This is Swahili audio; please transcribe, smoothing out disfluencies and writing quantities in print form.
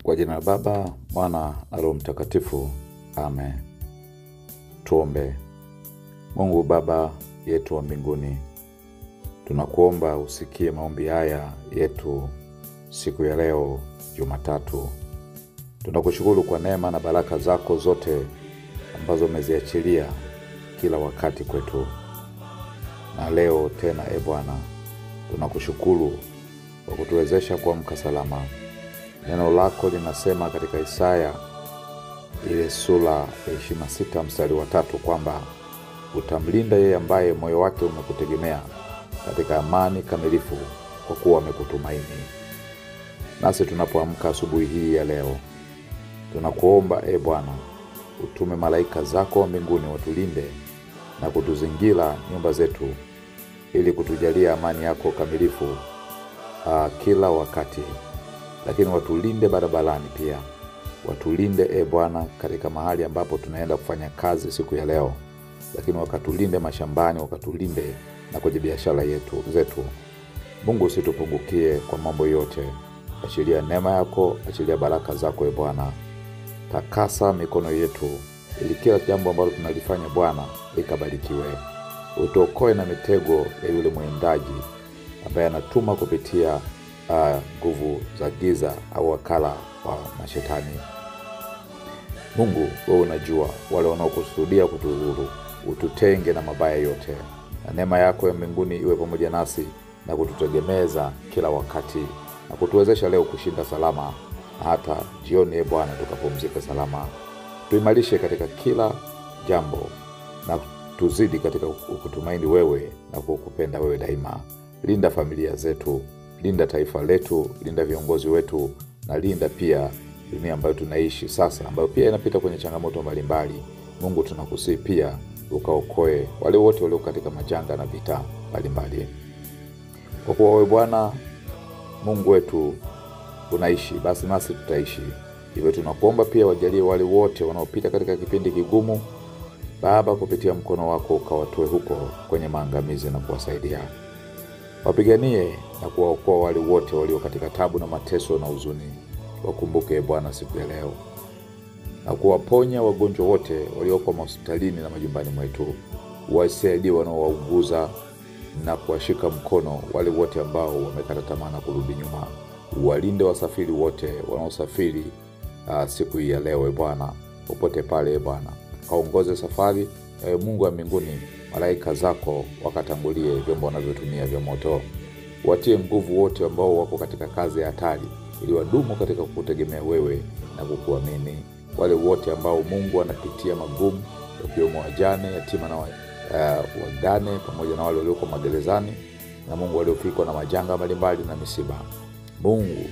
Kwa jina la Baba, Mwana na Roho Mtakatifu. Amen. Tuombe. Mungu Baba yetu wa mbinguni, tunakuomba usikie maombi haya yetu siku ya leo Jumatatu. Tunakushukuru kwa neema na baraka zako zote ambazo umeziachilia kila wakati kwetu. Na leo tena Bwana, tunakushukuru kwa kutuwezesha kuamka salama. Neno lako linasema katika Isaya ile sura 26 mstari wa 3 kwamba utamlinda yeye ambaye moyo wake umekutegemea katika amani kamilifu kwa kuwa amekutumaini. Nasi tunapoamka asubuhi hii ya leo, tunakuomba Bwana, utume malaika zako wa mbinguni watulinde na kutuzingira nyumba zetu ili kutujalia amani yako kamilifu kila wakati. Lakini watulinde barabarani pia. Watulinde Bwana katika mahali ambapo tunaenda kufanya kazi siku ya leo. Lakini wakatulinde mashambani, wakatulinde na kwenye biashara zetu. Mungu, usitupungukie kwa mambo yote. Achilia neema yako, achilia baraka zako Bwana. Takasa mikono yetu ili kila jambo ambalo tunalifanya Bwana likabarikiwe. Utuokoe na mitego ya yule mwendaji ambaye anatuma kupitia nguvu za giza au wakala wa mashetani. Mungu, wewe unajua wale wanaokusudia kutudhuru. Ututenge na mabaya yote. Na neema yako ya mbinguni iwe pamoja nasi na kututegemeza kila wakati na kutuwezesha leo kushinda salama na hata jioni Bwana tukapumzika salama. Tuimarishe katika kila jambo na tuzidi katika kukutumaini wewe na kukupenda wewe daima. Linda familia zetu, linda taifa letu, linda viongozi wetu na linda pia dunia ambayo tunaishi sasa ambayo pia inapita kwenye changamoto mbalimbali. Mungu, tunakusihi pia ukaokoe wale wote walio katika majanga na vita mbalimbali. Kwa kuwa wewe Bwana Mungu wetu unaishi, basi nasi tutaishi. Hivyo tunakuomba pia wajalie wale wote wanaopita katika kipindi kigumu Baba, kupitia mkono wako ukawatoe huko kwenye maangamizi na kuwasaidia. Wapiganie na kuwaokoa wale wote walio katika tabu na mateso na huzuni. Wakumbuke Bwana siku ya leo. Na kuwaponya wagonjwa wote walioko hospitalini na majumbani mwetu. Wasaidie wanaouguza na kuwashika mkono wale wote ambao wamekata tamaa na kurudi nyuma. Walinde wasafiri wote wanaosafiri siku hii ya leo Bwana, popote pale Bwana. Kaongoze safari Mungu wa mbinguni, malaika zako wakatangulie vyombo wanavyotumia vya moto. Watie nguvu wote ambao wako katika kazi ya hatari ili wadumu katika kukutegemea wewe na kukuamini. Wale wote ambao Mungu anapitia magumu, wakiwemo wajane, yatima na wagane, pamoja na wale walioko magerezani na Mungu waliofikwa na majanga mbalimbali na misiba. Mungu